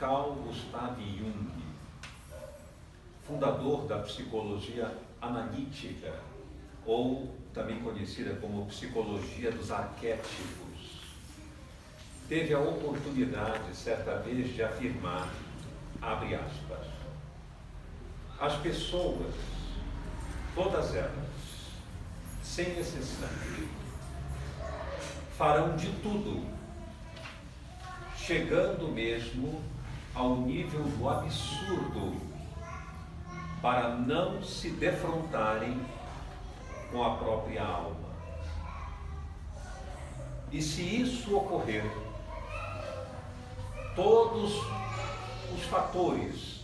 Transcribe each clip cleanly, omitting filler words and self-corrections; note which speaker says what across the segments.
Speaker 1: Carl Gustav Jung, fundador da psicologia analítica, ou também conhecida como psicologia dos arquétipos, teve a oportunidade, certa vez, de afirmar, abre aspas, as pessoas, todas elas, sem exceção, farão de tudo, chegando mesmo ao nível do absurdo, para não se defrontarem com a própria alma. E se isso ocorrer, todos os fatores,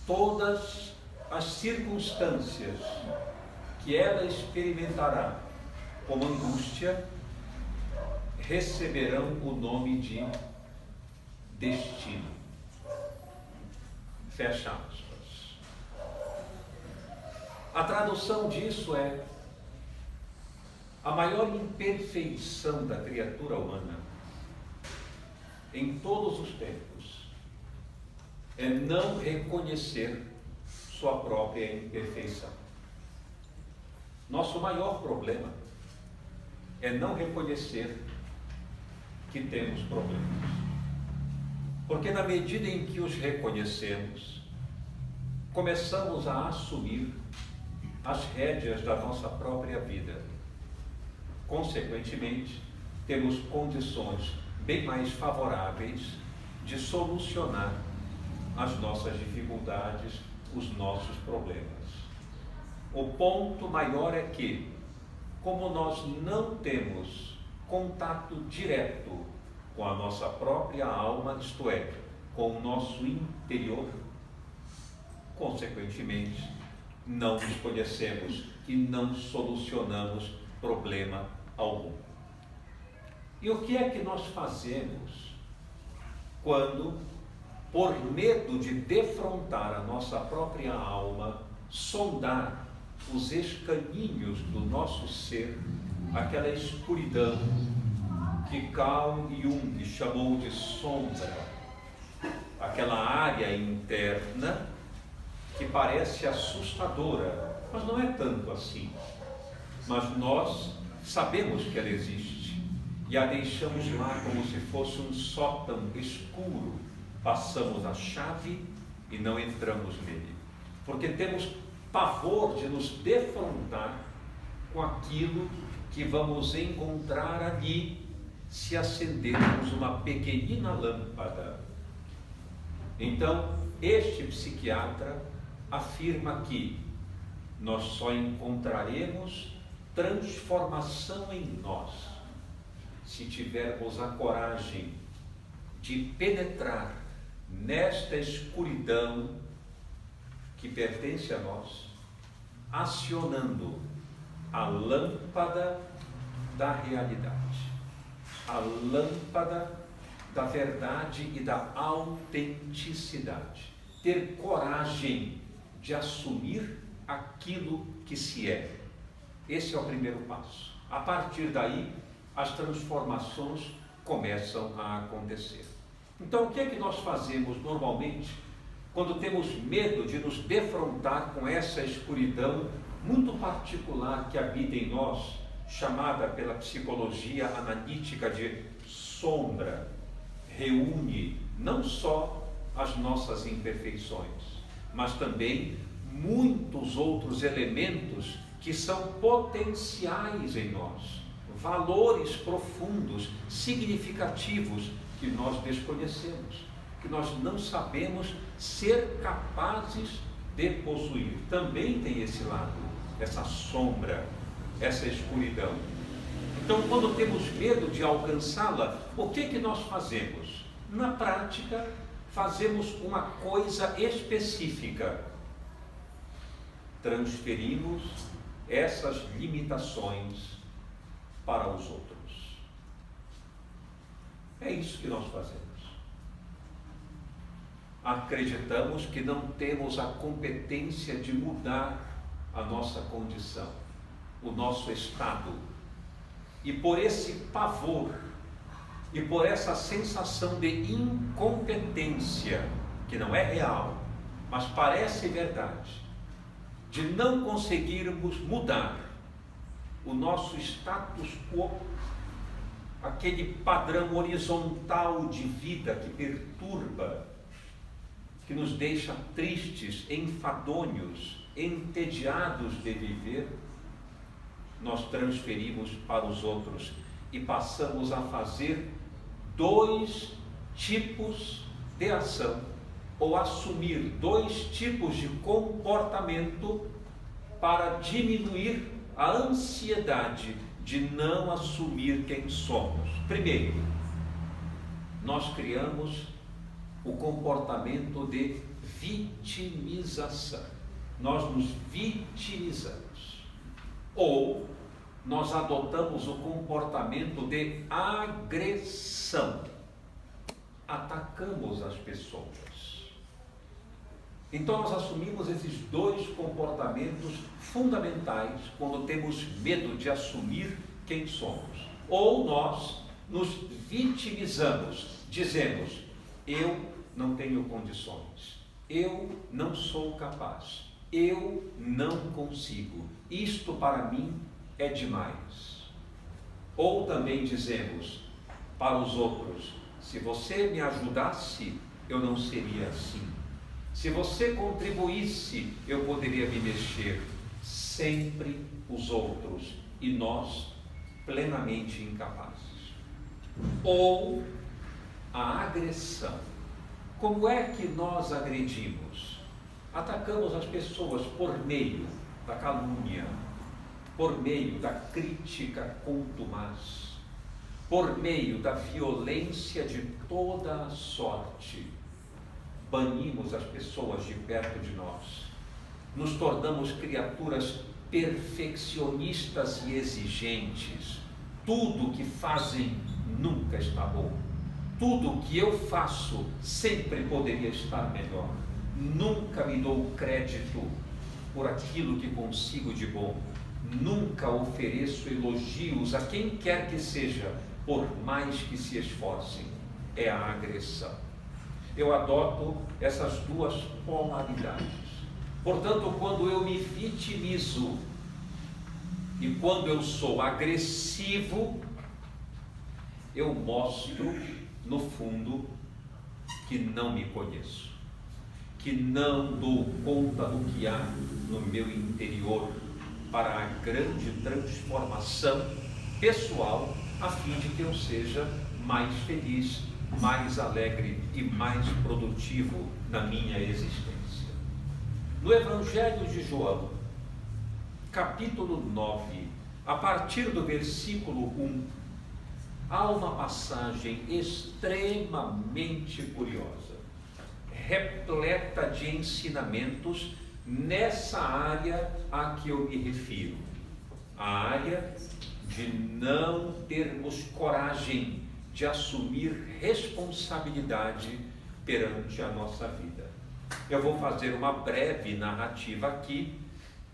Speaker 1: todas as circunstâncias que ela experimentará como angústia, receberão o nome de destino. Fecha aspas. A tradução disso é: a maior imperfeição da criatura humana, em todos os tempos, é não reconhecer sua própria imperfeição. Nosso maior problema é não reconhecer que temos problemas. Porque na medida em que os reconhecemos, começamos a assumir as rédeas da nossa própria vida. Consequentemente, temos condições bem mais favoráveis de solucionar as nossas dificuldades, os nossos problemas. O ponto maior é que, como nós não temos contato direto com a nossa própria alma, isto é, com o nosso interior, consequentemente, não nos conhecemos e não solucionamos problema algum. E o que é que nós fazemos quando, por medo de defrontar a nossa própria alma, sondar os escaninhos do nosso ser, aquela escuridão que Carl Jung chamou de sombra, aquela área interna que parece assustadora, mas não é tanto assim. Mas nós sabemos que ela existe e a deixamos lá como se fosse um sótão escuro. Passamos a chave e não entramos nele, porque temos pavor de nos defrontar com aquilo que vamos encontrar ali se acendermos uma pequenina lâmpada. Então, este psiquiatra afirma que nós só encontraremos transformação em nós se tivermos a coragem de penetrar nesta escuridão que pertence a nós, acionando a lâmpada da realidade, a lâmpada da verdade e da autenticidade. Ter coragem de assumir aquilo que se é. Esse é o primeiro passo. A partir daí, as transformações começam a acontecer. Então, o que é que nós fazemos normalmente quando temos medo de nos defrontar com essa escuridão muito particular que habita em nós, chamada pela psicologia analítica de sombra? Reúne não só as nossas imperfeições, mas também muitos outros elementos que são potenciais em nós, valores profundos, significativos que nós desconhecemos, que nós não sabemos ser capazes de possuir. Também tem esse lado, essa sombra, essa escuridão. Então, quando temos medo de alcançá-la, o que nós fazemos? Na prática, fazemos uma coisa específica. Transferimos essas limitações para os outros. É isso que nós fazemos. Acreditamos que não temos a competência de mudar a nossa condição, o nosso estado. E por esse pavor e por essa sensação de incompetência, que não é real, mas parece verdade, de não conseguirmos mudar o nosso status quo, aquele padrão horizontal de vida que perturba, que nos deixa tristes, enfadonhos, entediados de viver, nós transferimos para os outros e passamos a fazer dois tipos de ação, ou assumir dois tipos de comportamento para diminuir a ansiedade de não assumir quem somos. Primeiro, nós criamos o comportamento de vitimização. Nós nos vitimizamos. Ou nós adotamos o comportamento de agressão. Atacamos as pessoas. Então nós assumimos esses dois comportamentos fundamentais quando temos medo de assumir quem somos. Ou nós nos vitimizamos, dizemos: eu não tenho condições, eu não sou capaz, eu não consigo, isto para mim é demais. Ou também dizemos para os outros: se você me ajudasse, eu não seria assim. Se você contribuísse, eu poderia me mexer. Sempre os outros e nós plenamente incapazes. Ou a agressão. Como é que nós agredimos? Atacamos as pessoas por meio da calúnia, por meio da crítica contumaz, por meio da violência de toda a sorte. Banimos as pessoas de perto de nós, nos tornamos criaturas perfeccionistas e exigentes. Tudo que fazem nunca está bom. Tudo que eu faço sempre poderia estar melhor. Nunca me dou crédito por aquilo que consigo de bom. Nunca ofereço elogios a quem quer que seja, por mais que se esforcem. É a agressão. Eu adoto essas duas polaridades. Portanto, quando eu me vitimizo e quando eu sou agressivo, eu mostro, no fundo, que não me conheço, que não dou conta do que há no meu interior para a grande transformação pessoal, a fim de que eu seja mais feliz, mais alegre e mais produtivo na minha existência. No Evangelho de João, capítulo 9, a partir do versículo 1, há uma passagem extremamente curiosa, repleta de ensinamentos nessa área a que eu me refiro, a área de não termos coragem de assumir responsabilidade perante a nossa vida. Eu vou fazer uma breve narrativa aqui,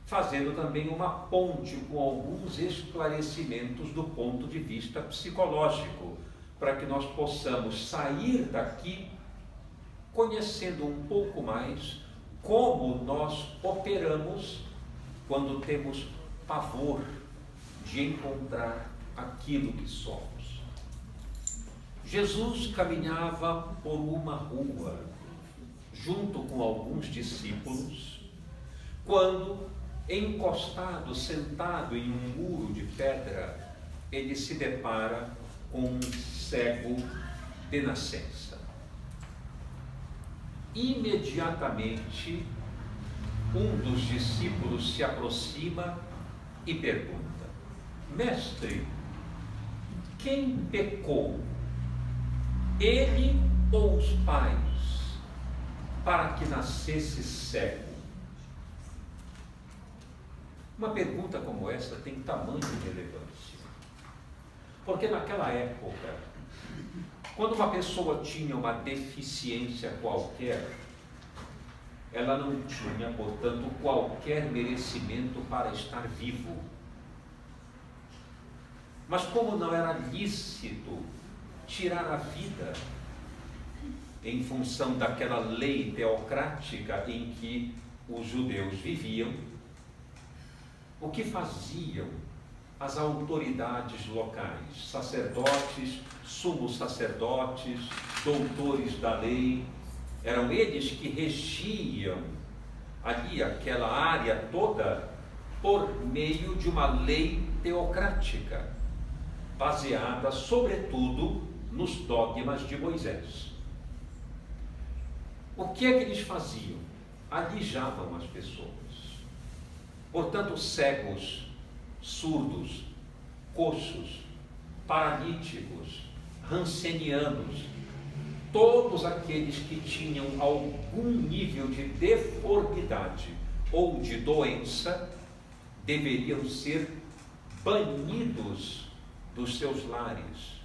Speaker 1: fazendo também uma ponte com alguns esclarecimentos do ponto de vista psicológico, para que nós possamos sair daqui conhecendo um pouco mais como nós operamos quando temos pavor de encontrar aquilo que somos. Jesus caminhava por uma rua, junto com alguns discípulos, quando, encostado, sentado em um muro de pedra, ele se depara com um cego de nascença. Imediatamente, um dos discípulos se aproxima e pergunta: Mestre, quem pecou, ele ou os pais, para que nascesse cego? Uma pergunta como essa tem tamanho de relevância, porque naquela época, quando uma pessoa tinha uma deficiência qualquer, ela não tinha, portanto, qualquer merecimento para estar vivo. Mas como não era lícito tirar a vida em função daquela lei teocrática em que os judeus viviam. O que faziam as autoridades locais, sacerdotes, sumos sacerdotes, doutores da lei? Eram eles que regiam ali aquela área toda por meio de uma lei teocrática, baseada sobretudo nos dogmas de Moisés. O que é que eles faziam? Alijavam as pessoas. Portanto, cegos, surdos, coxos, paralíticos, rancenianos, todos aqueles que tinham algum nível de deformidade ou de doença deveriam ser banidos dos seus lares,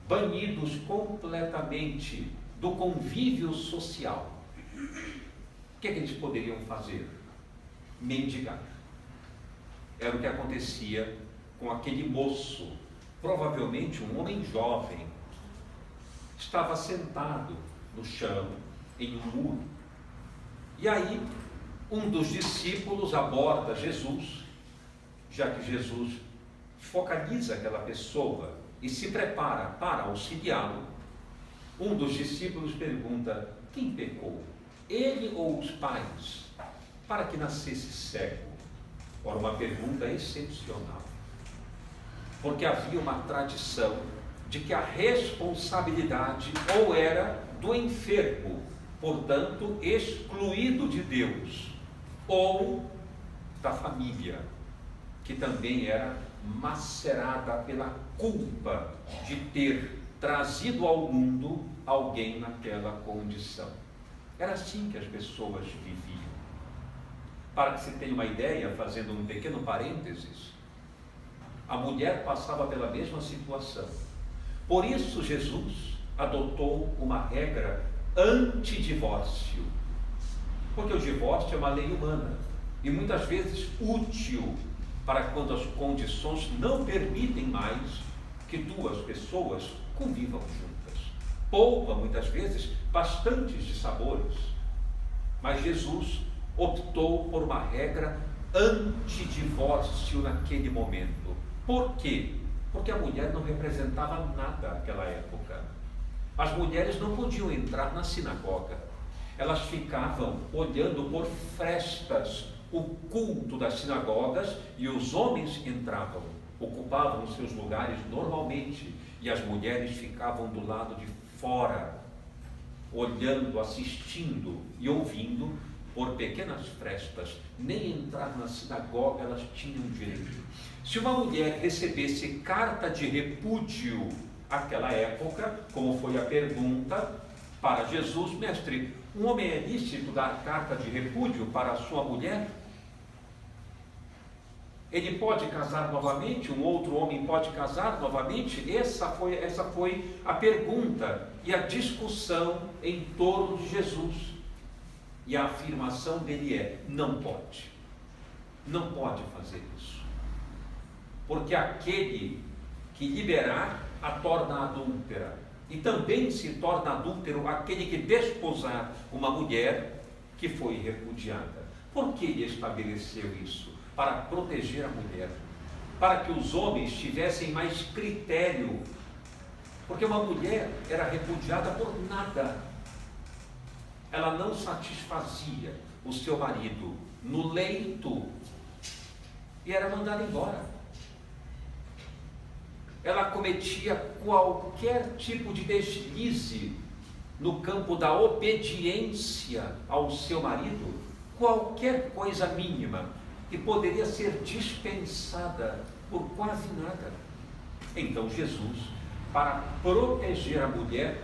Speaker 1: banidos completamente do convívio social. O que é que eles poderiam fazer? Mendigar. Era o que acontecia com aquele moço, provavelmente um homem jovem. Estava sentado no chão, em um muro. E aí, um dos discípulos aborda Jesus, já que Jesus focaliza aquela pessoa e se prepara para auxiliá-lo. Um dos discípulos pergunta: quem pecou, ele ou os pais, para que nascesse cego? Ora, uma pergunta excepcional, porque havia uma tradição de que a responsabilidade ou era do enfermo, portanto excluído de Deus, ou da família, que também era macerada pela culpa de ter trazido ao mundo alguém naquela condição. Era assim que as pessoas viviam. Para que se tenha uma ideia, fazendo um pequeno parênteses, a mulher passava pela mesma situação. Por isso Jesus adotou uma regra antidivórcio, porque o divórcio é uma lei humana e muitas vezes útil para quando as condições não permitem mais que duas pessoas convivam juntas. Poupa muitas vezes bastantes dissabores, mas Jesus optou por uma regra antidivórcio naquele momento. Por quê? Porque a mulher não representava nada naquela época. As mulheres não podiam entrar na sinagoga. Elas ficavam olhando por frestas o culto das sinagogas e os homens entravam, ocupavam os seus lugares normalmente e as mulheres ficavam do lado de fora, olhando, assistindo e ouvindo por pequenas frestas. Nem entrar na sinagoga elas tinham direito. Se uma mulher recebesse carta de repúdio naquela época, como foi a pergunta para Jesus: mestre, um homem é lícito dar carta de repúdio para a sua mulher? Ele pode casar novamente? Um outro homem pode casar novamente? Essa foi a pergunta e a discussão em torno de Jesus. E a afirmação dele é: não pode. Não pode fazer isso. Porque aquele que liberar a torna adúltera. E também se torna adúltero aquele que desposar uma mulher que foi repudiada. Por que ele estabeleceu isso? Para proteger a mulher, para que os homens tivessem mais critério, porque uma mulher era repudiada por nada. Ela não satisfazia o seu marido no leito e era mandada embora. Ela cometia qualquer tipo de deslize no campo da obediência ao seu marido, qualquer coisa mínima, que poderia ser dispensada por quase nada. Então Jesus, para proteger a mulher,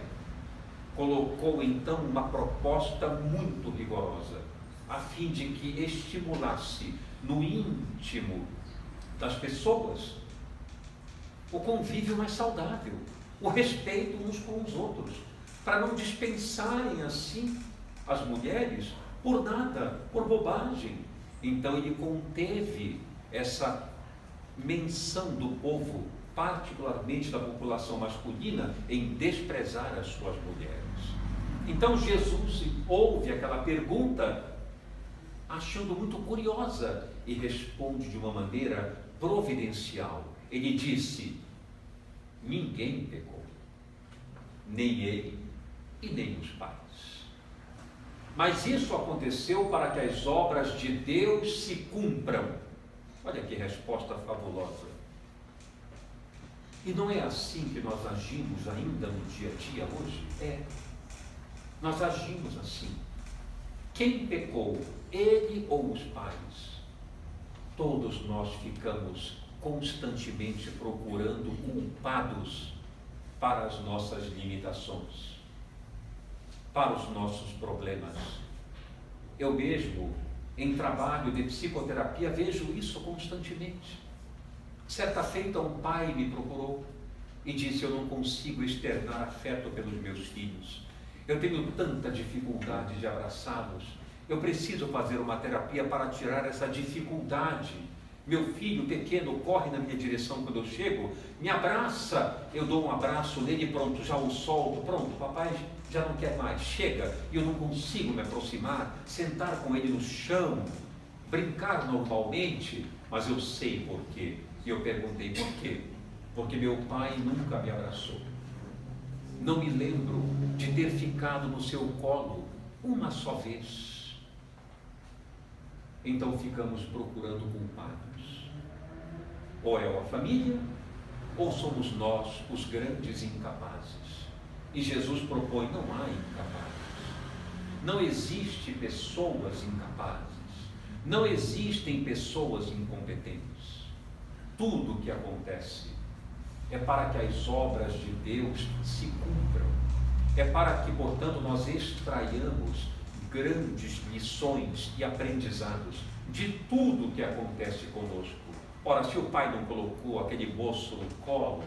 Speaker 1: colocou então uma proposta muito rigorosa, a fim de que estimulasse no íntimo das pessoas o convívio mais saudável, o respeito uns com os outros, para não dispensarem assim as mulheres por nada, por bobagem. Então ele conteve essa menção do povo particularmente da população masculina, em desprezar as suas mulheres. Então Jesus ouve aquela pergunta, achando muito curiosa, e responde de uma maneira providencial. Ele disse: ninguém pecou, nem ele e nem os pais. Mas isso aconteceu para que as obras de Deus se cumpram. Olha que resposta fabulosa. E não é assim que nós agimos ainda no dia a dia hoje? É. Nós agimos assim. Quem pecou, ele ou os pais? Todos nós ficamos constantemente procurando culpados para as nossas limitações, para os nossos problemas. Eu mesmo, em trabalho de psicoterapia, vejo isso constantemente. Certa feita, um pai me procurou e disse: eu não consigo externar afeto pelos meus filhos. Eu tenho tanta dificuldade de abraçá-los. Eu preciso fazer uma terapia para tirar essa dificuldade. Meu filho pequeno corre na minha direção quando eu chego, me abraça, eu dou um abraço nele, pronto, já o solto, pronto, papai já não quer mais, chega, e eu não consigo me aproximar, sentar com ele no chão, brincar normalmente, mas eu sei por quê. E eu perguntei por quê? Porque meu pai nunca me abraçou. Não me lembro de ter ficado no seu colo uma só vez. Então ficamos procurando culpados. Ou é a família, ou somos nós os grandes incapazes. E Jesus propõe: não há incapazes. Não existe pessoas incapazes. Não existem pessoas incompetentes. Tudo o que acontece é para que as obras de Deus se cumpram. É para que, portanto, nós extraiamos grandes lições e aprendizados de tudo o que acontece conosco. Ora, se o pai não colocou aquele moço no colo,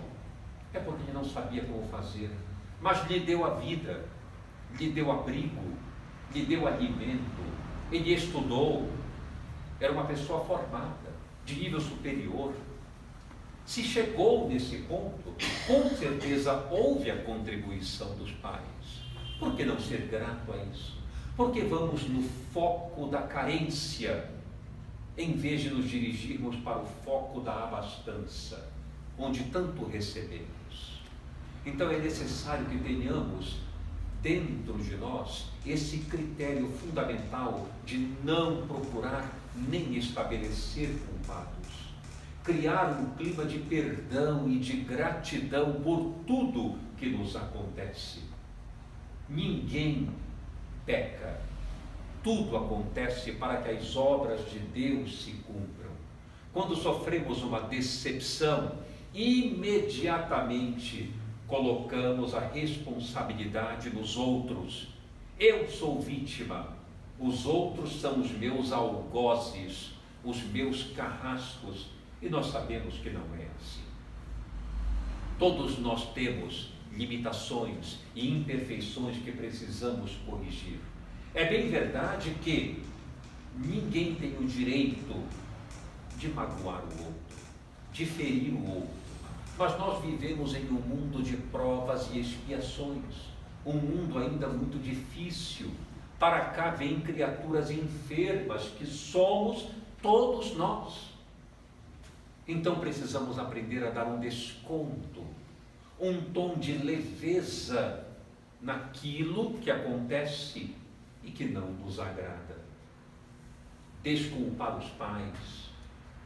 Speaker 1: é porque ele não sabia como fazer, mas lhe deu a vida, lhe deu abrigo, lhe deu alimento, ele estudou, era uma pessoa formada, de nível superior. Se chegou nesse ponto, com certeza houve a contribuição dos pais. Por que não ser grato a isso? Porque vamos no foco da carência, em vez de nos dirigirmos para o foco da abastança, onde tanto recebemos. Então é necessário que tenhamos dentro de nós esse critério fundamental de não procurar nem estabelecer culpados. Criar um clima de perdão e de gratidão por tudo que nos acontece. Ninguém peca. Tudo acontece para que as obras de Deus se cumpram. Quando sofremos uma decepção, imediatamente colocamos a responsabilidade nos outros. Eu sou vítima, os outros são os meus algozes, os meus carrascos, e nós sabemos que não é assim. Todos nós temos limitações e imperfeições que precisamos corrigir. É bem verdade que ninguém tem o direito de magoar o outro, de ferir o outro, mas nós vivemos em um mundo de provas e expiações, um mundo ainda muito difícil. Para cá vêm criaturas enfermas que somos todos nós. Então precisamos aprender a dar um desconto, um tom de leveza naquilo que acontece e que não nos agrada. Desculpar os pais,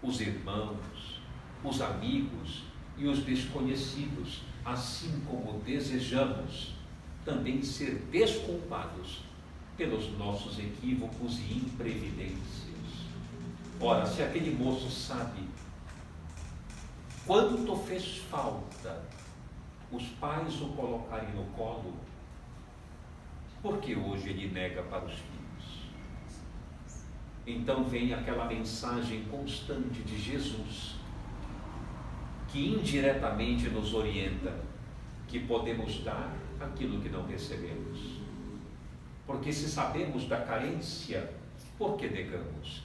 Speaker 1: os irmãos, os amigos e os desconhecidos, assim como desejamos também ser desculpados pelos nossos equívocos e imprevidências. Ora, se aquele moço sabe quanto fez falta os pais o colocarem no colo, por que hoje ele nega para os filhos? Então vem aquela mensagem constante de Jesus, que indiretamente nos orienta que podemos dar aquilo que não recebemos. Porque se sabemos da carência, por que negamos?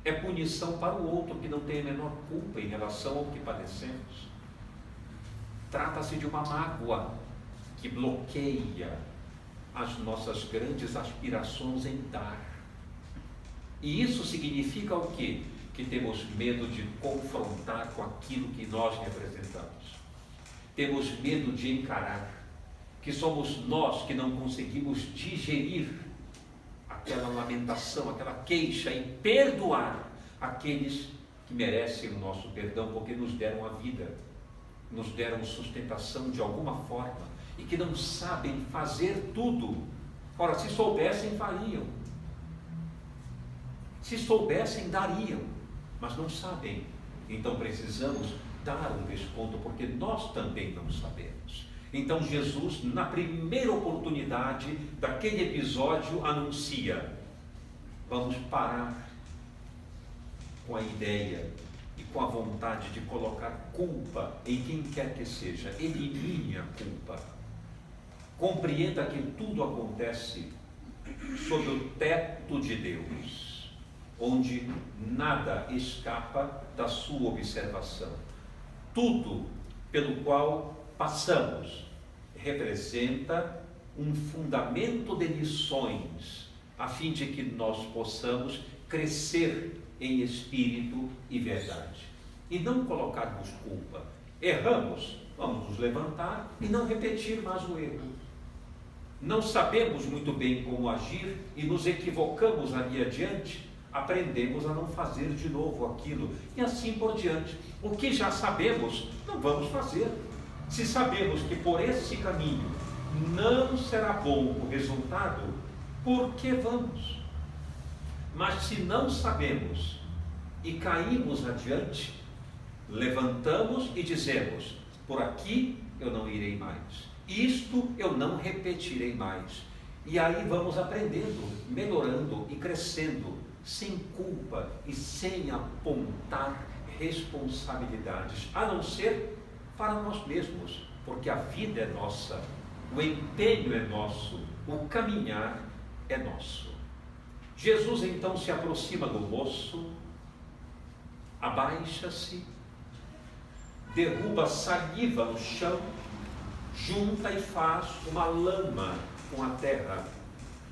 Speaker 1: É punição para o outro que não tem a menor culpa em relação ao que padecemos. Trata-se de uma mágoa que bloqueia as nossas grandes aspirações em dar. E isso significa o quê? Que temos medo de confrontar com aquilo que nós representamos. Temos medo de encarar que somos nós que não conseguimos digerir aquela lamentação, aquela queixa e perdoar aqueles que merecem o nosso perdão, porque nos deram a vida, nos deram sustentação de alguma forma e que não sabem fazer tudo. Ora, se soubessem, fariam. Se soubessem, dariam, mas não sabem. Então precisamos dar um desconto, porque nós também não sabemos. Então Jesus, na primeira oportunidade daquele episódio, anuncia: vamos parar com a ideia e com a vontade de colocar culpa em quem quer que seja. Elimine a culpa. Compreenda que tudo acontece sob o teto de Deus, onde nada escapa da sua observação. Tudo pelo qual passamos representa um fundamento de lições, a fim de que nós possamos crescer em espírito e verdade. E não colocarmos culpa. Erramos, vamos nos levantar e não repetir mais o erro. Não sabemos muito bem como agir e nos equivocamos ali adiante, aprendemos a não fazer de novo aquilo e assim por diante. O que já sabemos, não vamos fazer. Se sabemos que por esse caminho não será bom o resultado, por que vamos? Mas se não sabemos e caímos adiante, levantamos e dizemos: por aqui eu não irei mais, isto eu não repetirei mais. E aí vamos aprendendo, melhorando e crescendo, sem culpa e sem apontar responsabilidades, a não ser para nós mesmos, porque a vida é nossa, o empenho é nosso, o caminhar é nosso. Jesus então se aproxima do moço, abaixa-se, derruba saliva no chão, junta e faz uma lama com a terra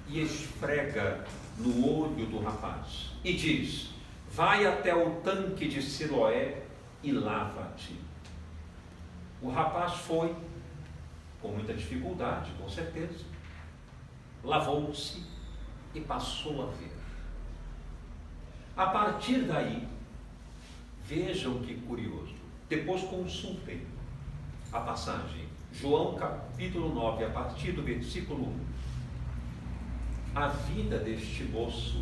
Speaker 1: e esfrega no olho do rapaz e diz: vai até o tanque de Siloé e lava-te. O rapaz foi, com muita dificuldade, com certeza, lavou-se e passou a ver. A partir daí, vejam que curioso, depois consultem a passagem, João capítulo 9, a partir do versículo 1. A vida deste moço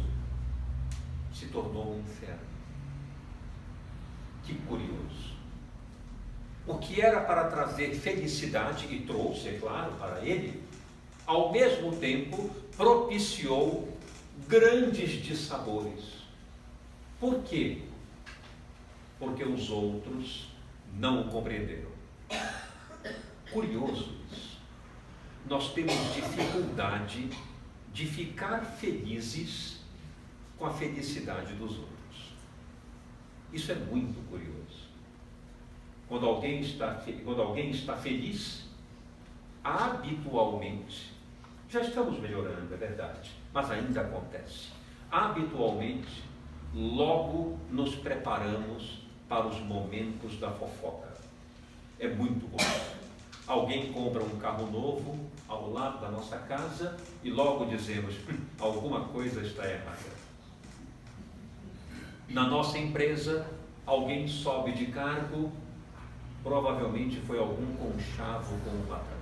Speaker 1: se tornou um inferno. Que curioso. O que era para trazer felicidade, e trouxe, é claro, para ele, ao mesmo tempo propiciou grandes dissabores. Por quê? Porque os outros não o compreenderam. Curioso isso. Nós temos dificuldade de ficar felizes com a felicidade dos outros. Isso é muito curioso. Quando alguém está feliz, habitualmente, já estamos melhorando, é verdade, mas ainda acontece. Habitualmente, logo nos preparamos para os momentos da fofoca. É muito bom. Alguém compra um carro novo ao lado da nossa casa e logo dizemos: alguma coisa está errada. Na nossa empresa, alguém sobe de cargo, provavelmente foi algum conchavo com o patrão.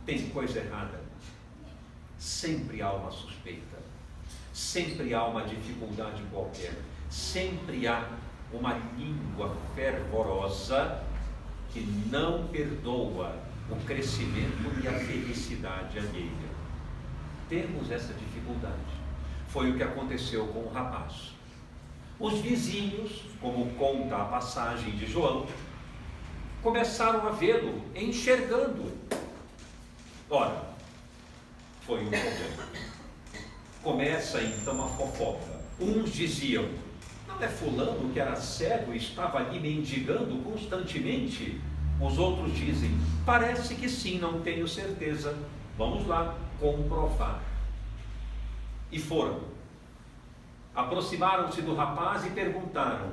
Speaker 1: Tem coisa errada. Sempre há uma suspeita, sempre há uma dificuldade qualquer, sempre há uma língua fervorosa que não perdoa o crescimento e a felicidade alheia. Temos essa dificuldade. Foi o que aconteceu com o rapaz. Os vizinhos, como conta a passagem de João, começaram a vê-lo enxergando. Ora, foi um problema. Começa então a fofoca. Uns diziam: não é fulano que era cego e estava ali mendigando constantemente? Os outros dizem: parece que sim, não tenho certeza. Vamos lá comprovar. E foram. Aproximaram-se do rapaz e perguntaram: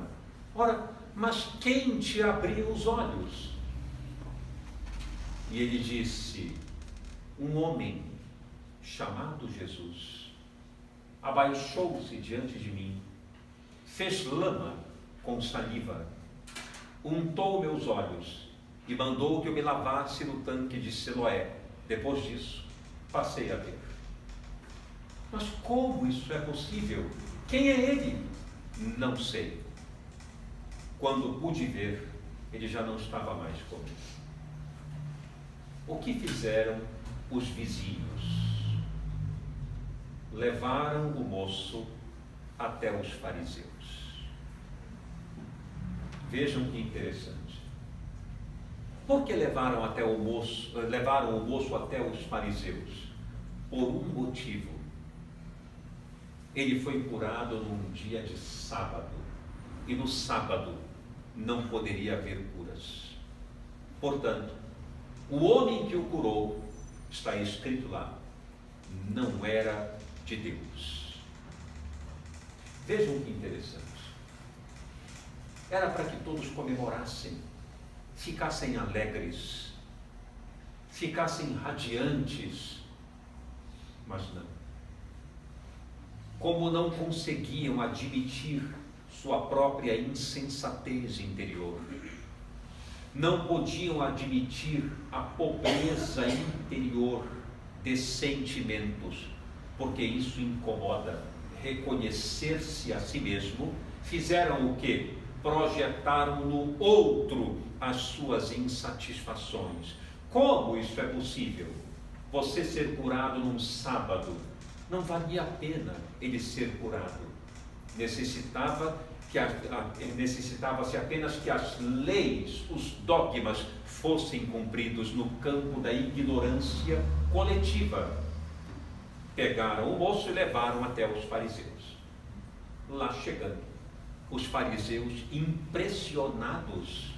Speaker 1: ora, mas quem te abriu os olhos? E ele disse: um homem chamado Jesus abaixou-se diante de mim, fez lama com saliva, untou meus olhos e mandou que eu me lavasse no tanque de Siloé. Depois disso, passei a ver. Mas como isso é possível? Quem é ele? Não sei. Quando pude ver, ele já não estava mais comigo. O que fizeram os vizinhos? Levaram o moço até os fariseus. Vejam que interessante. Por que levaram o moço até os fariseus? Por um motivo. Ele foi curado num dia de sábado, e no sábado não poderia haver curas. Portanto, o homem que o curou, está escrito lá, não era de Deus. Vejam que interessante. Era para que todos comemorassem, ficassem alegres, ficassem radiantes, mas não. Como não conseguiam admitir sua própria insensatez interior, não podiam admitir a pobreza interior de sentimentos, porque isso incomoda. Reconhecer-se a si mesmo, fizeram o quê? Projetaram no outro as suas insatisfações. Como isso é possível? Você ser curado num sábado, não valia a pena ele ser curado. Necessitava-se apenas que as leis, os dogmas fossem cumpridos no campo da ignorância coletiva. Pegaram o moço e levaram até os fariseus. Lá chegando, os fariseus, impressionados,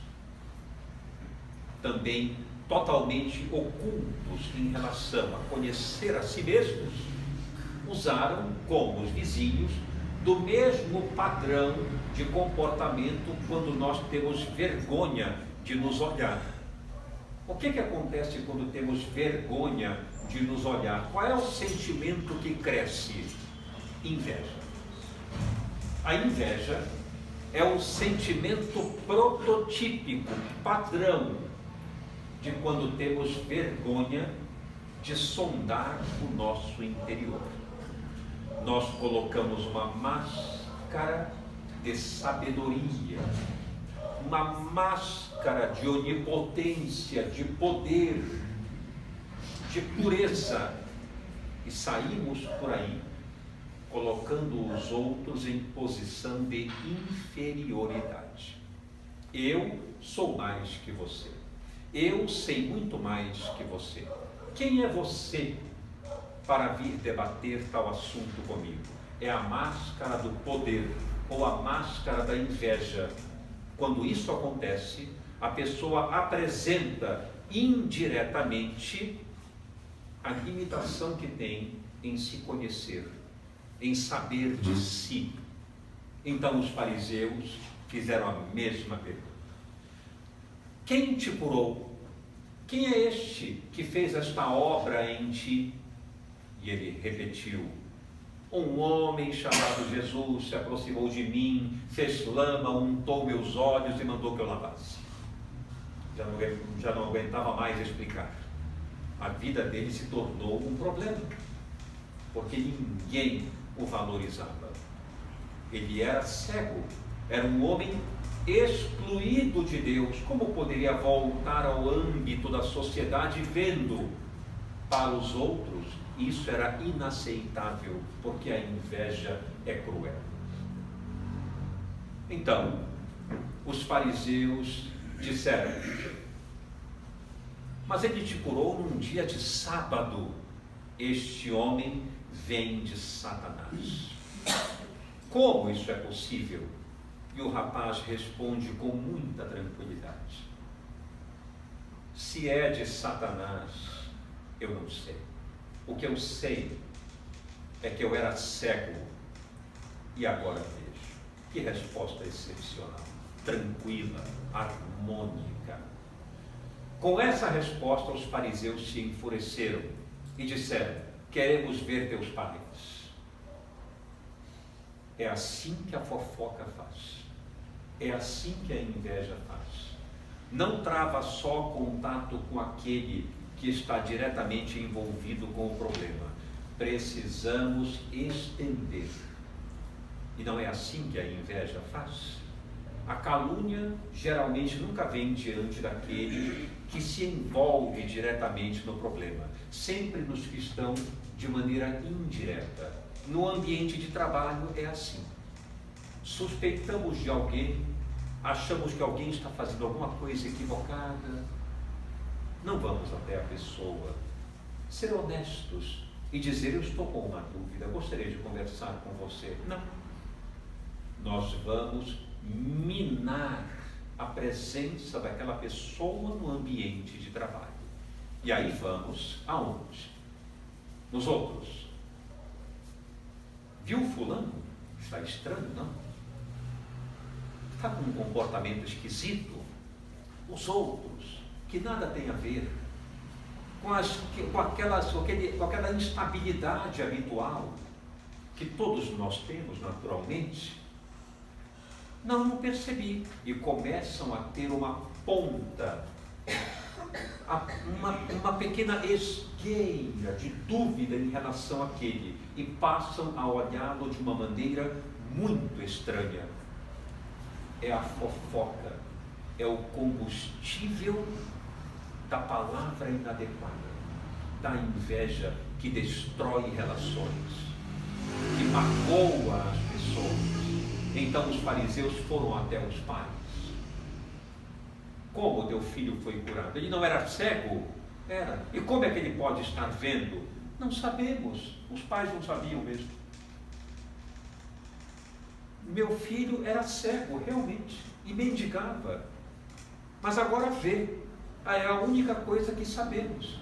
Speaker 1: também totalmente ocultos em relação a conhecer a si mesmos, usaram, como os vizinhos, do mesmo padrão de comportamento quando nós temos vergonha de nos olhar. O que acontece quando temos vergonha de nos olhar? Qual é o sentimento que cresce? Inveja. A inveja é o sentimento prototípico, padrão, de quando temos vergonha de sondar o nosso interior. Nós colocamos uma máscara de sabedoria, uma máscara de onipotência, de poder, de pureza, e saímos por aí colocando os outros em posição de inferioridade. Eu sou mais que você. Eu sei muito mais que você. Quem é você para vir debater tal assunto comigo? É a máscara do poder ou a máscara da inveja. Quando isso acontece, a pessoa apresenta indiretamente a limitação que tem em se conhecer, em saber de si. Então os fariseus fizeram a mesma pergunta: quem te curou? Quem é este que fez esta obra em ti? E ele repetiu: um homem chamado Jesus se aproximou de mim, fez lama, untou meus olhos e mandou que eu lavasse. Já não aguentava mais explicar. A vida dele se tornou um problema, porque ninguém o valorizava. Ele era cego, era um homem excluído de Deus. Como poderia voltar ao âmbito da sociedade vendo para os outros? Isso era inaceitável, porque a inveja é cruel. Então, os fariseus disseram: mas ele te curou num dia de sábado. Este homem vem de Satanás. Como isso é possível? E o rapaz responde com muita tranquilidade: Se é de Satanás, eu não sei. O que eu sei é que eu era cego e agora vejo. Que resposta excepcional, tranquila, harmônica. Com essa resposta, os fariseus se enfureceram e disseram: queremos ver teus pais. É assim que a fofoca faz. É assim que a inveja faz. Não trava só contato com aquele que está diretamente envolvido com o problema. Precisamos estender. E não é assim que a inveja faz? A calúnia geralmente nunca vem diante daquele que se envolve diretamente no problema. Sempre nos que estão de maneira indireta. No ambiente de trabalho é assim. Suspeitamos de alguém, achamos que alguém está fazendo alguma coisa equivocada. Não vamos até a pessoa, ser honestos e dizer: eu estou com uma dúvida, gostaria de conversar com você. Não. Nós vamos minar a presença daquela pessoa no ambiente de trabalho. E aí vamos aonde? Nos outros. Viu fulano? Está estranho, não? Está com um comportamento esquisito? Os outros, que nada tem a ver com aquela instabilidade habitual que todos nós temos naturalmente. Não percebi. E começam a ter uma ponta, uma pequena esgueira de dúvida em relação àquele, e passam a olhá-lo de uma maneira muito estranha. É a fofoca, é o combustível da palavra inadequada, da inveja que destrói relações, que magoa as pessoas. Então os fariseus foram até os pais. Como teu filho foi curado? Ele não era cego? Era. E como é que ele pode estar vendo? Não sabemos. Os pais não sabiam mesmo. Meu filho era cego, realmente, e mendigava. Mas agora vê. É a única coisa que sabemos.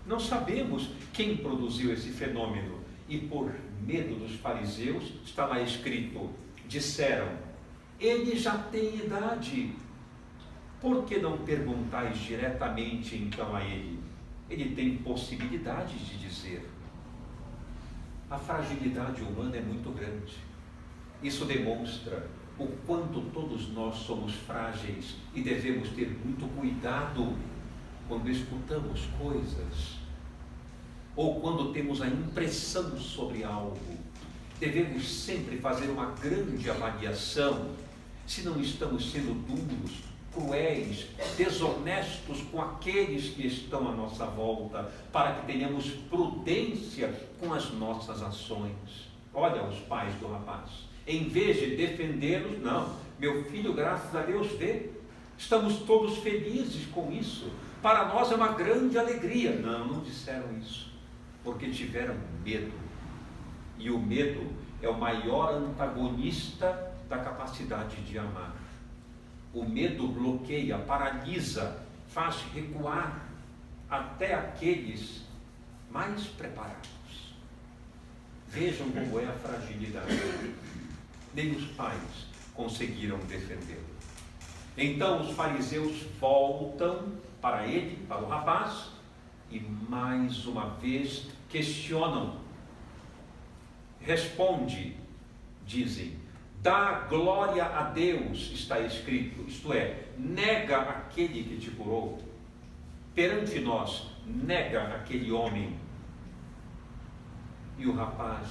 Speaker 1: Não sabemos quem produziu esse fenômeno. E por medo dos fariseus, está lá escrito, disseram: ele já tem idade. Por que não perguntais diretamente então a ele? Ele tem possibilidade de dizer. A fragilidade humana é muito grande. Isso demonstra o quanto todos nós somos frágeis e devemos ter muito cuidado quando escutamos coisas ou quando temos a impressão sobre algo. Devemos sempre fazer uma grande avaliação se não estamos sendo duros, cruéis, desonestos com aqueles que estão à nossa volta, para que tenhamos prudência com as nossas ações. Olha os pais do rapaz. Em vez de defendê-los, não, meu filho, graças a Deus, vê. Estamos todos felizes com isso. Para nós é uma grande alegria. Não, não disseram isso, porque tiveram medo. E o medo é o maior antagonista da capacidade de amar. O medo bloqueia, paralisa, faz recuar até aqueles mais preparados. Vejam como é a fragilidade. Nem os pais conseguiram defendê-lo. Então os fariseus voltam para ele, para o rapaz, e mais uma vez questionam. Responde, dizem: dá glória a Deus, está escrito, isto é, nega aquele que te curou. Perante nós, nega aquele homem. E o rapaz: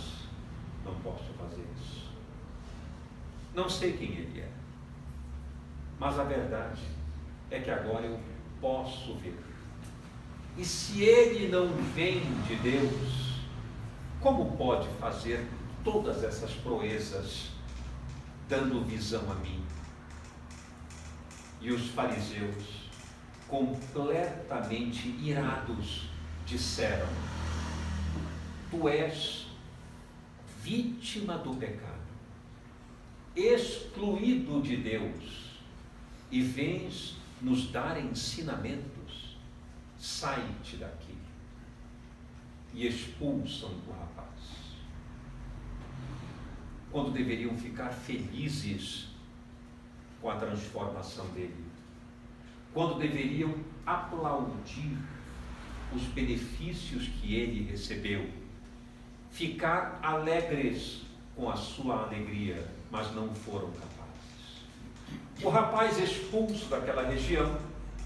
Speaker 1: não posso fazer isso. Não sei quem ele é, mas a verdade é que agora eu posso ver. E se ele não vem de Deus, como pode fazer todas essas proezas, dando visão a mim? E os fariseus, completamente irados, disseram: tu és vítima do pecado, excluído de Deus, e vens nos dar ensinamentos. sai-te daqui. E expulsam o rapaz. Quando deveriam ficar felizes com a transformação dele. Quando deveriam aplaudir os benefícios que ele recebeu. Ficar alegres com a sua alegria, mas não foram capazes. O rapaz, expulso daquela região,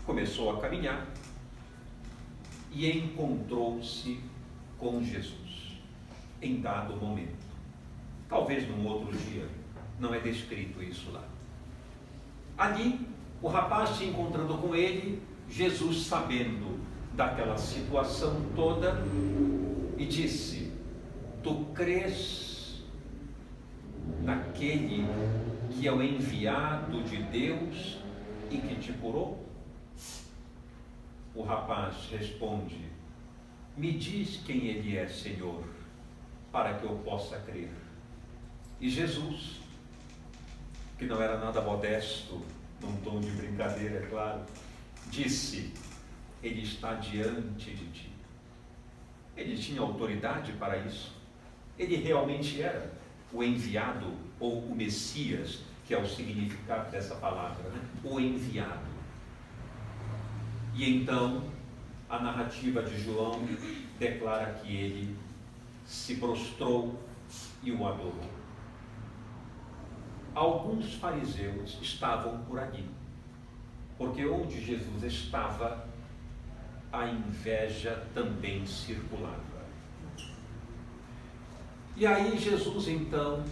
Speaker 1: começou a caminhar e encontrou-se com Jesus em dado momento. Talvez num outro dia, não é descrito isso lá. Ali, o rapaz se encontrando com ele, Jesus, sabendo daquela situação toda, e disse: tu crês naquele que é o enviado de Deus e que te curou? O rapaz responde: me diz quem ele é, Senhor, para que eu possa crer. E Jesus, que não era nada modesto, num tom de brincadeira, é claro, disse: ele está diante de ti. Ele tinha autoridade para isso. Ele realmente era o enviado, ou o Messias, que é o significado dessa palavra, né? O enviado. E então, a narrativa de João declara que ele se prostrou e o adorou. Alguns fariseus estavam por ali, porque onde Jesus estava, a inveja também circulava. E aí Jesus então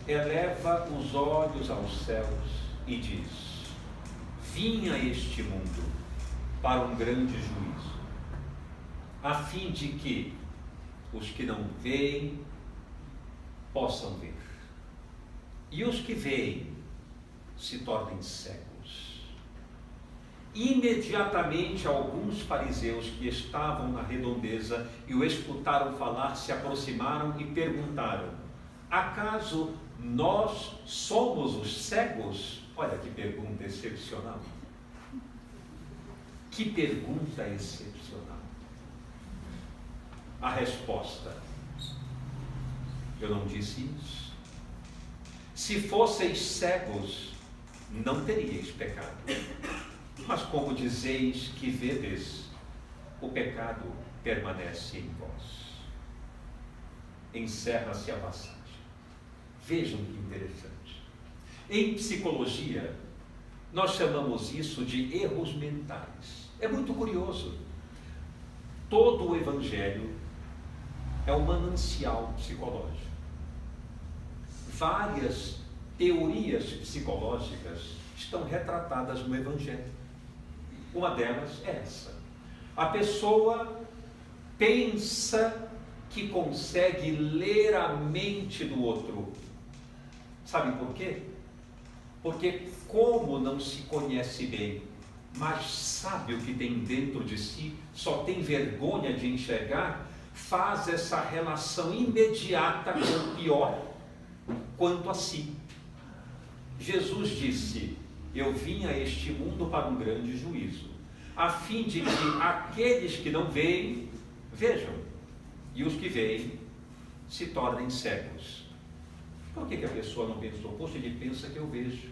Speaker 1: eleva os olhos aos céus e diz: vim a este mundo para um grande juízo, a fim de que os que não veem possam ver, e os que veem se tornem cegos. Imediatamente alguns fariseus que estavam na redondeza e o escutaram falar se aproximaram e perguntaram: acaso nós somos os cegos? Olha que pergunta excepcional. Que pergunta excepcional. A resposta: eu não disse isso. Se fosseis cegos, não teríeis pecado. Mas como dizeis que vedes, o pecado permanece em vós. Encerra-se a passagem. Vejam que interessante. Em psicologia, nós chamamos isso de erros mentais. É muito curioso. Todo o Evangelho é um manancial psicológico. Várias teorias psicológicas estão retratadas no Evangelho. Uma delas é essa. A pessoa pensa que consegue ler a mente do outro. Sabe por quê? Porque como não se conhece bem, mas sabe o que tem dentro de si, só tem vergonha de enxergar, faz essa relação imediata com o pior quanto a si. Jesus disse: eu vim a este mundo para um grande juízo, a fim de que aqueles que não veem, vejam, e os que veem se tornem cegos. Por que a pessoa não pensou? Poxa, ele pensa que eu vejo.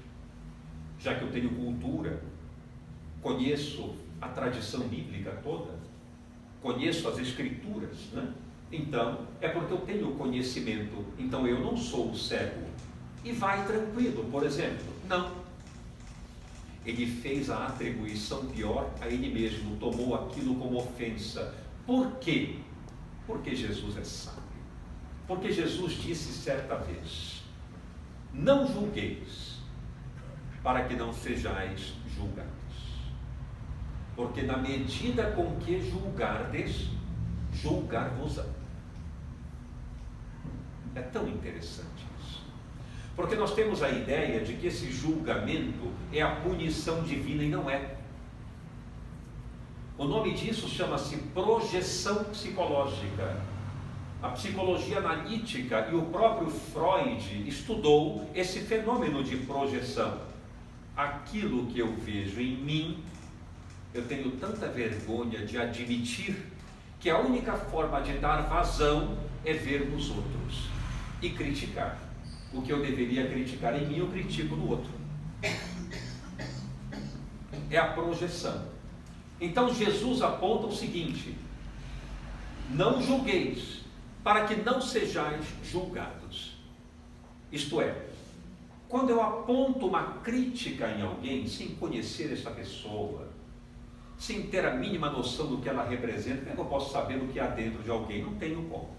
Speaker 1: Já que eu tenho cultura, conheço a tradição bíblica toda, conheço as escrituras, né? Então, é porque eu tenho conhecimento, então eu não sou o cego. E vai tranquilo, por exemplo. Não. Ele fez a atribuição pior a ele mesmo, tomou aquilo como ofensa. Por quê? Porque Jesus é sábio. Porque Jesus disse certa vez: não julgueis, para que não sejais julgados. Porque na medida com que julgardes, julgar-vos-ão. É tão interessante isso. Porque nós temos a ideia de que esse julgamento é a punição divina, e não é. O nome disso chama-se projeção psicológica. A psicologia analítica e o próprio Freud estudou esse fenômeno de projeção. Aquilo que eu vejo em mim eu tenho tanta vergonha de admitir que a única forma de dar vazão é ver nos outros e criticar. O que eu deveria criticar em mim, eu critico no outro. É a projeção. Então Jesus aponta o seguinte: não julgueis, para que não sejais julgados. Isto é, quando eu aponto uma crítica em alguém, sem conhecer essa pessoa, sem ter a mínima noção do que ela representa, como é que eu posso saber o que há dentro de alguém? Não tenho como.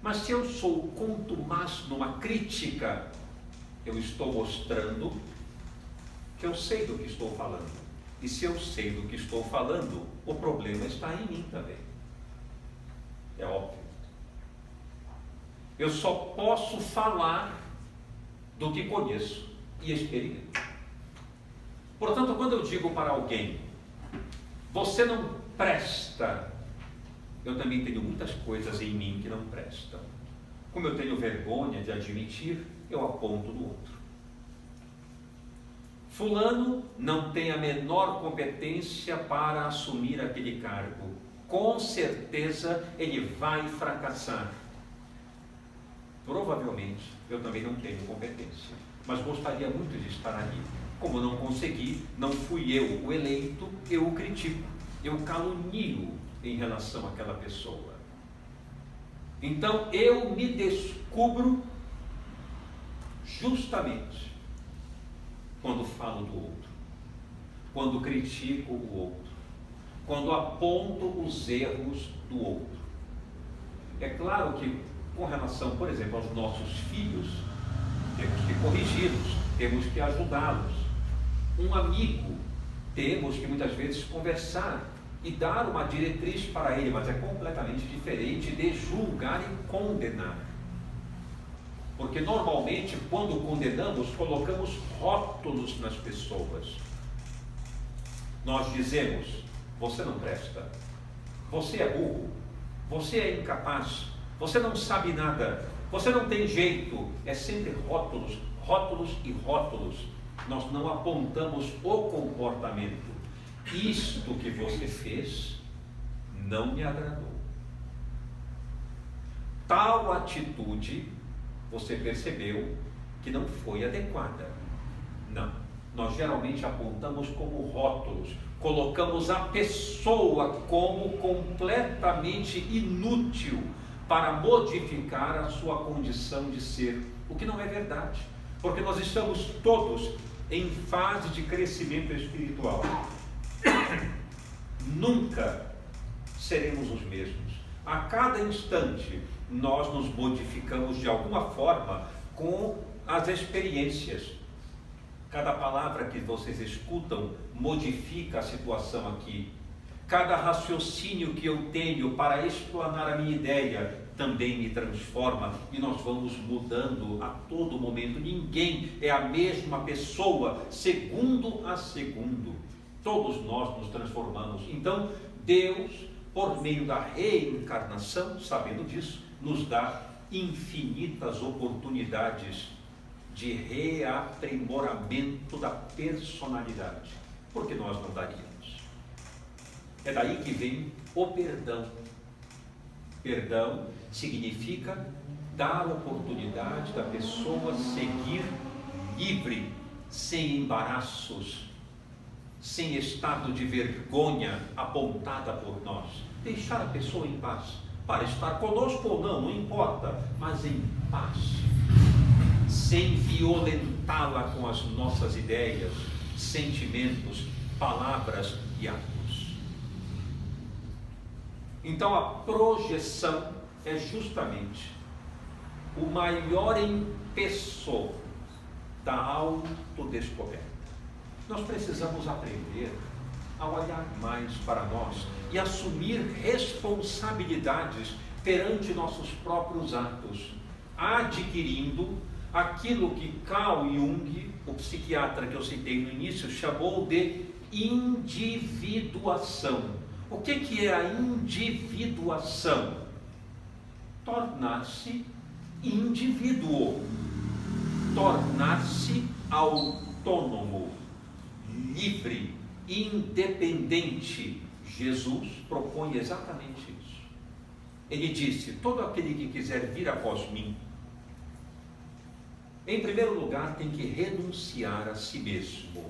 Speaker 1: Mas se eu sou contumaz numa crítica, eu estou mostrando que eu sei do que estou falando. E se eu sei do que estou falando, o problema está em mim também. É óbvio. Eu só posso falar do que conheço e experimento. Portanto, quando eu digo para alguém, você não presta, eu também tenho muitas coisas em mim que não prestam. Como eu tenho vergonha de admitir, eu aponto no outro. Fulano não tem a menor competência para assumir aquele cargo. Com certeza ele vai fracassar. Provavelmente eu também não tenho competência, mas gostaria muito de estar ali. Como não consegui, não fui eu o eleito, eu o critico, eu calunio em relação àquela pessoa. Então eu me descubro justamente quando falo do outro, quando critico o outro, quando aponto os erros do outro. É claro que com relação, por exemplo, aos nossos filhos, temos que corrigi-los, temos que ajudá-los. Um amigo, temos que muitas vezes conversar e dar uma diretriz para ele, mas é completamente diferente de julgar e condenar. Porque normalmente, quando condenamos, colocamos rótulos nas pessoas. Nós dizemos: você não presta, você é burro, você é incapaz, você não sabe nada, você não tem jeito. É sempre rótulos, rótulos e rótulos. Nós não apontamos o comportamento. Isto que você fez não me agradou. Tal atitude você percebeu que não foi adequada. Não. Nós geralmente apontamos como rótulos, colocamos a pessoa como completamente inútil para modificar a sua condição de ser, o que não é verdade, porque nós estamos todos em fase de crescimento espiritual. Nunca seremos os mesmos. A cada instante nós nos modificamos de alguma forma com as experiências. Cada palavra que vocês escutam modifica a situação aqui. Cada raciocínio que eu tenho para explanar a minha ideia também me transforma, e nós vamos mudando a todo momento. Ninguém é a mesma pessoa, segundo a segundo. Todos nós nos transformamos. Então, Deus, por meio da reencarnação, sabendo disso, nos dá infinitas oportunidades de reaprimoramento da personalidade, porque nós não daríamos. É daí que vem o perdão. Perdão significa dar oportunidade da pessoa seguir livre, sem embaraços, sem estado de vergonha apontada por nós. Deixar a pessoa em paz, para estar conosco ou não, não importa, mas em paz, sem violentá-la com as nossas ideias, sentimentos, palavras e atos. Então a projeção é justamente o maior empeço da autodescoberta. Nós precisamos aprender a olhar mais para nós e assumir responsabilidades perante nossos próprios atos, adquirindo aquilo que Carl Jung, o psiquiatra que eu citei no início, chamou de individuação. O que é a individuação? Tornar-se indivíduo, tornar-se autônomo, livre, independente. Jesus propõe exatamente isso. Ele disse: todo aquele que quiser vir após mim, em primeiro lugar tem que renunciar a si mesmo.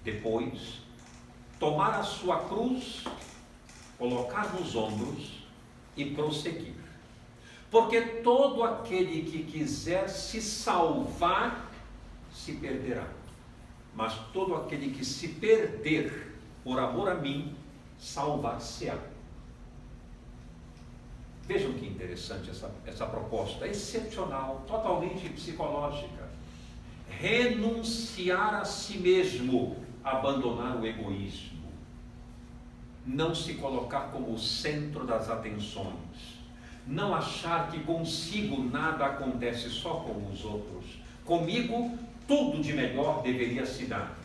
Speaker 1: Depois, tomar a sua cruz, colocar nos ombros e prosseguir. Porque todo aquele que quiser se salvar, se perderá. Mas todo aquele que se perder por amor a mim, salvar-se-á. Vejam que interessante essa proposta, excepcional, totalmente psicológica. Renunciar a si mesmo, abandonar o egoísmo. Não se colocar como o centro das atenções. Não achar que consigo nada acontece só com os outros. Comigo, tudo de melhor deveria se dar.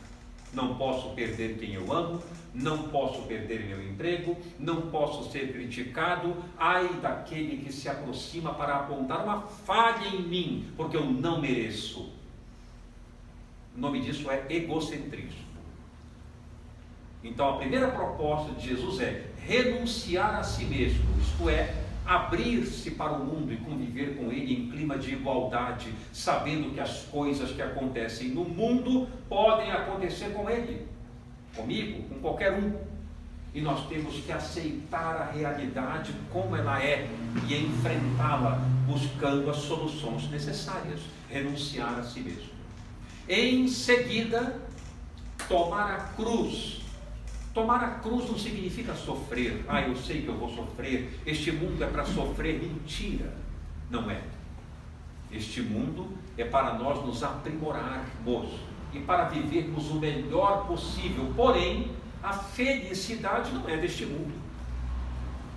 Speaker 1: Não posso perder quem eu amo, não posso perder meu emprego, não posso ser criticado. Ai daquele que se aproxima para apontar uma falha em mim, porque eu não mereço. O nome disso é egocentrismo. Então a primeira proposta de Jesus é renunciar a si mesmo, isto é, abrir-se para o mundo e conviver com ele em clima de igualdade, sabendo que as coisas que acontecem no mundo podem acontecer com ele, comigo, com qualquer um. E nós temos que aceitar a realidade como ela é e enfrentá-la, buscando as soluções necessárias, renunciar a si mesmo. Em seguida, tomar a cruz. Tomar a cruz não significa sofrer. Eu sei que eu vou sofrer. Este mundo é para sofrer. Mentira. Não é. Este mundo é para nós nos aprimorarmos e para vivermos o melhor possível. Porém, a felicidade não é deste mundo.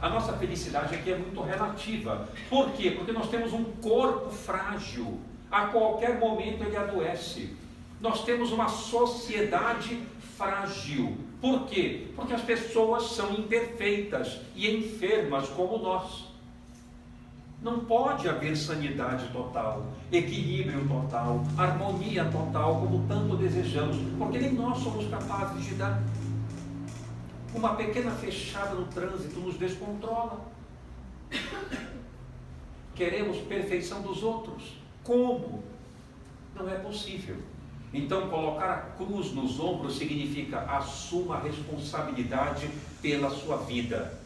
Speaker 1: A nossa felicidade aqui é muito relativa. Por quê? Porque nós temos um corpo frágil. A qualquer momento ele adoece. Nós temos uma sociedade frágil. Por quê? Porque as pessoas são imperfeitas e enfermas como nós. Não pode haver sanidade total, equilíbrio total, harmonia total, como tanto desejamos, porque nem nós somos capazes de dar. Uma pequena fechada no trânsito nos descontrola. Queremos perfeição dos outros. Como? Não é possível. Então, colocar a cruz nos ombros significa assuma a responsabilidade pela sua vida.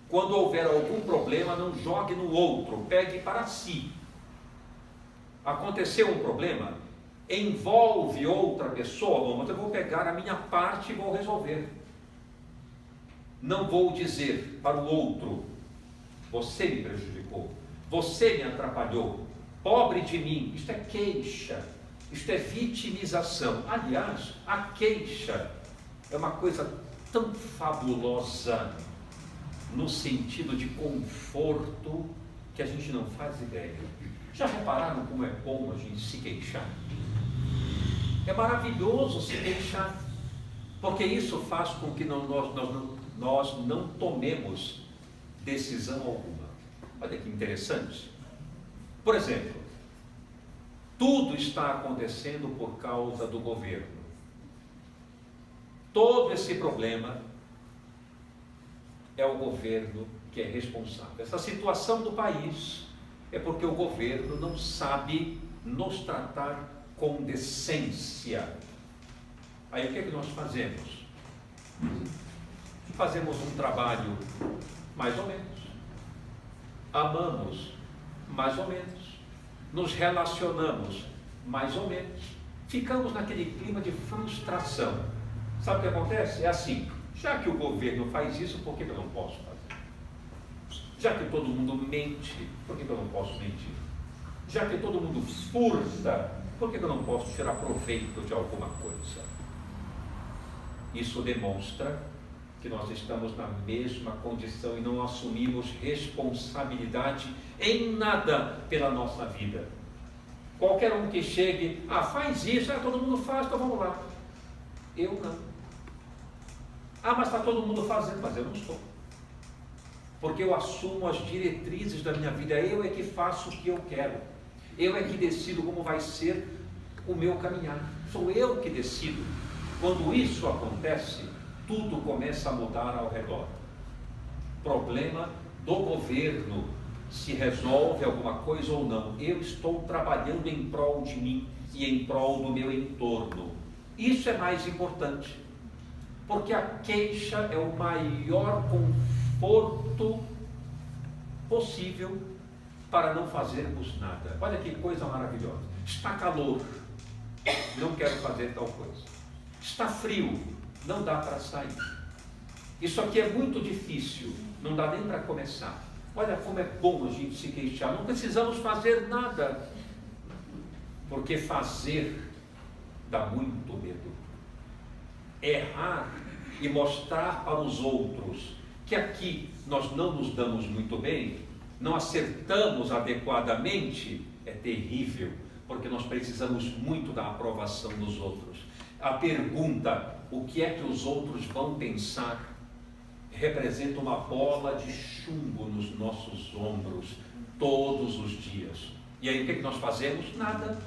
Speaker 1: Quando houver algum problema, não jogue no outro, pegue para si. Aconteceu um problema, envolve outra pessoa, mas eu vou pegar a minha parte e vou resolver. Não vou dizer para o outro: você me prejudicou, você me atrapalhou, pobre de mim. Isto é queixa. Isto é vitimização. Aliás, a queixa é uma coisa tão fabulosa no sentido de conforto que a gente não faz ideia. Já repararam como é bom a gente se queixar? É maravilhoso se queixar, porque isso faz com que nós não tomemos decisão alguma. Olha que interessante. Por exemplo, tudo está acontecendo por causa do governo. Todo esse problema é o governo que é responsável. Essa situação do país é porque o governo não sabe nos tratar com decência. Aí o que é que nós fazemos? Fazemos um trabalho mais ou menos. Amamos mais ou menos. Nos relacionamos mais ou menos, ficamos naquele clima de frustração. Sabe o que acontece? É assim: já que o governo faz isso, por que eu não posso fazer? Já que todo mundo mente, por que eu não posso mentir? Já que todo mundo furta, por que eu não posso tirar proveito de alguma coisa? Isso demonstra que nós estamos na mesma condição e não assumimos responsabilidade em nada pela nossa vida. Qualquer um que chegue, faz isso, todo mundo faz, então vamos lá. Eu não. Mas está todo mundo fazendo, mas eu não estou. Porque eu assumo as diretrizes da minha vida, eu é que faço o que eu quero. Eu é que decido como vai ser o meu caminhar. Sou eu que decido. Quando isso acontece, tudo começa a mudar ao redor. Problema do governo, se resolve alguma coisa ou não. Eu estou trabalhando em prol de mim e em prol do meu entorno. Isso é mais importante, porque a queixa é o maior conforto possível para não fazermos nada. Olha que coisa maravilhosa. Está calor, não quero fazer tal coisa. Está frio, não dá para sair. Isso aqui é muito difícil, não dá nem para começar. Olha como é bom a gente se queixar, não precisamos fazer nada, porque fazer dá muito medo. Errar e mostrar para os outros que aqui nós não nos damos muito bem, não acertamos adequadamente, é terrível, porque nós precisamos muito da aprovação dos outros. A pergunta, o que é que os outros vão pensar, representa uma bola de chumbo nos nossos ombros todos os dias. E aí o que é que nós fazemos? Nada,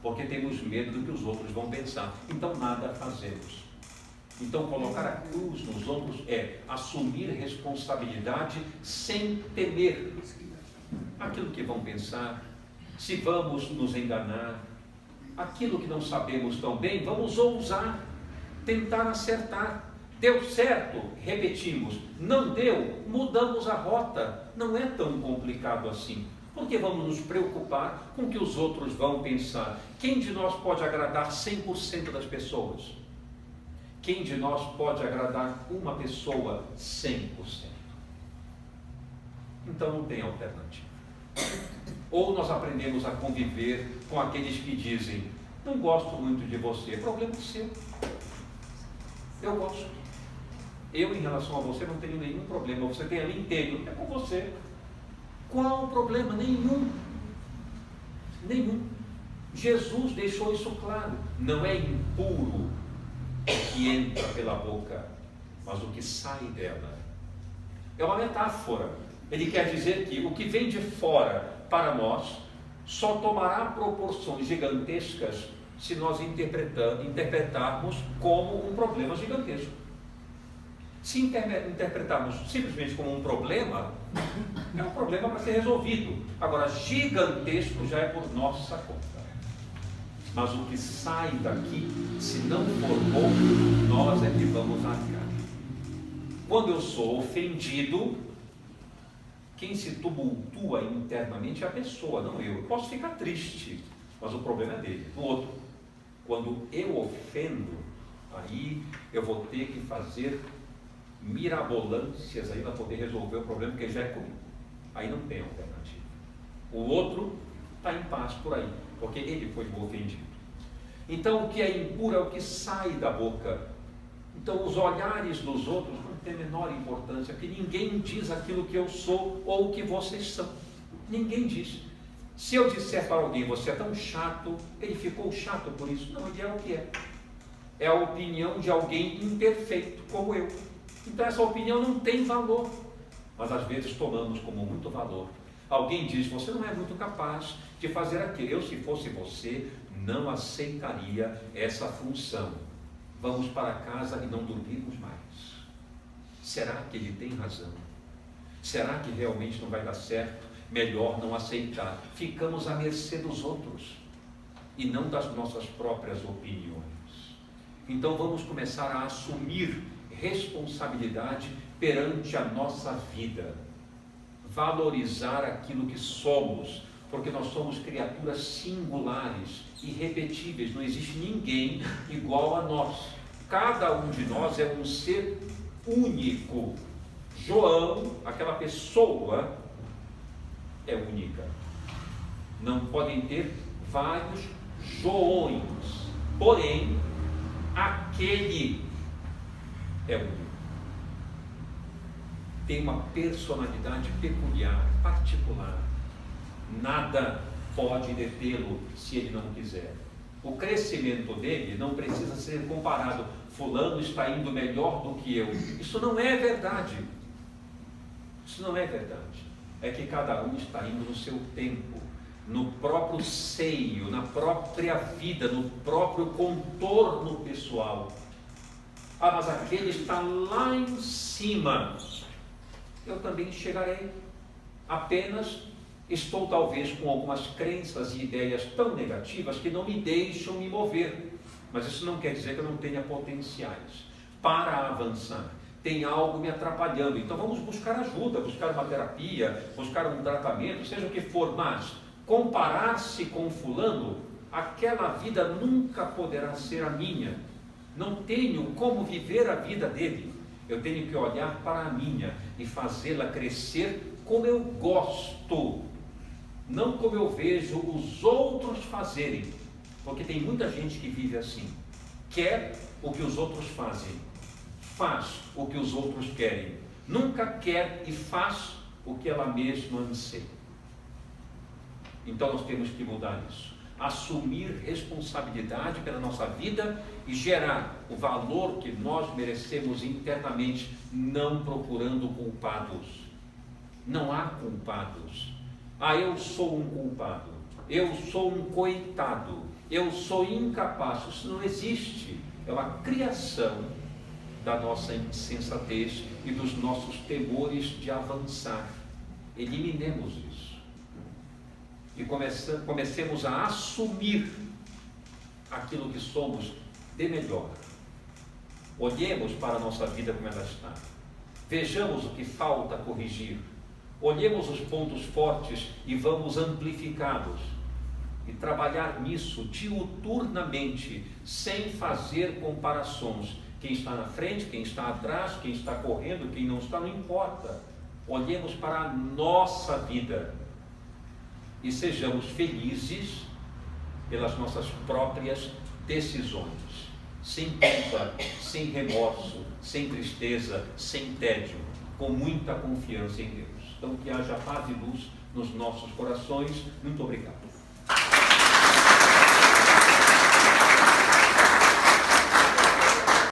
Speaker 1: porque temos medo do que os outros vão pensar. Então nada fazemos. Então colocar a cruz nos ombros é assumir responsabilidade sem temer aquilo que vão pensar, se vamos nos enganar, aquilo que não sabemos tão bem, vamos ousar, tentar acertar. Deu certo, repetimos. Não deu, mudamos a rota. Não é tão complicado assim. Porque vamos nos preocupar com o que os outros vão pensar. Quem de nós pode agradar 100% das pessoas? Quem de nós pode agradar uma pessoa 100%? Então não tem alternativa. Ou nós aprendemos a conviver com aqueles que dizem: não gosto muito de você, é problema seu. Eu gosto. Eu, em relação a você, não tenho nenhum problema. Você tem a mim, tenho. É com você. Qual o problema? Nenhum. Nenhum. Jesus deixou isso claro. Não é impuro o que entra pela boca, mas o que sai dela. É uma metáfora. Ele quer dizer que o que vem de fora para nós só tomará proporções gigantescas se nós interpretarmos como um problema gigantesco. Se interpretarmos simplesmente como um problema, é um problema para ser resolvido. Agora, gigantesco já é por nossa conta. Mas o que sai daqui, se não for bom, nós é que vamos arcar. Quando eu sou ofendido, quem se tumultua internamente é a pessoa, não eu. Eu posso ficar triste, mas o problema é dele, do outro. Quando eu ofendo, aí eu vou ter que fazer mirabolâncias aí para poder resolver o problema que já é comigo. Aí não tem alternativa. O outro está em paz por aí, porque ele foi ofendido. Então o que é impuro é o que sai da boca. Então os olhares dos outros não têm a menor importância, porque ninguém diz aquilo que eu sou ou o que vocês são. Ninguém diz. Se eu disser para alguém: você é tão chato, ele ficou chato por isso. Não, ele é o que é. É a opinião de alguém imperfeito, como eu. Então essa opinião não tem valor, mas às vezes tomamos como muito valor. Alguém diz: você não é muito capaz de fazer aquilo. Eu, se fosse você, não aceitaria essa função. Vamos para casa e não dormimos mais. Será que ele tem razão? Será que realmente não vai dar certo? Melhor não aceitar. Ficamos à mercê dos outros e não das nossas próprias opiniões. Então vamos começar a assumir responsabilidade perante a nossa vida, valorizar aquilo que somos, porque nós somos criaturas singulares, irrepetíveis, não existe ninguém igual a nós. Cada um de nós é um ser único. João, aquela pessoa, é única. Não podem ter vários Joões, porém aquele é único. Tem uma personalidade peculiar, particular. Nada pode detê-lo se ele não quiser. O crescimento dele não precisa ser comparado. Fulano está indo melhor do que eu. Isso não é verdade. Isso não é verdade. É que cada um está indo no seu tempo, no próprio seio, na própria vida, no próprio contorno pessoal. Ah, mas aquele está lá em cima. Eu também chegarei. Apenas estou talvez com algumas crenças e ideias tão negativas que não me deixam me mover. Mas isso não quer dizer que eu não tenha potenciais para avançar. Tem algo me atrapalhando. Então vamos buscar ajuda, buscar uma terapia, buscar um tratamento, seja o que for. Mas comparar-se com fulano, aquela vida nunca poderá ser a minha. Não tenho como viver a vida dele. Eu tenho que olhar para a minha e fazê-la crescer como eu gosto, não como eu vejo os outros fazerem, porque tem muita gente que vive assim, quer o que os outros fazem, faz o que os outros querem, nunca quer e faz o que ela mesma anseia. Então nós temos que mudar isso, assumir responsabilidade pela nossa vida e gerar o valor que nós merecemos internamente, não procurando culpados. Não há culpados. Ah, eu sou um culpado, eu sou um coitado, eu sou incapaz. Isso não existe. É uma criação da nossa insensatez e dos nossos temores de avançar. Eliminemos isso e comecemos a assumir aquilo que somos de melhor. Olhemos para a nossa vida como ela está, vejamos o que falta corrigir, olhemos os pontos fortes e vamos amplificá-los e trabalhar nisso diuturnamente, sem fazer comparações. Quem está na frente, quem está atrás, quem está correndo, quem não está, não importa. Olhemos para a nossa vida e sejamos felizes pelas nossas próprias decisões, sem culpa, sem remorso, sem tristeza, sem tédio, com muita confiança em Deus. Então, que haja paz e luz nos nossos corações. Muito obrigado.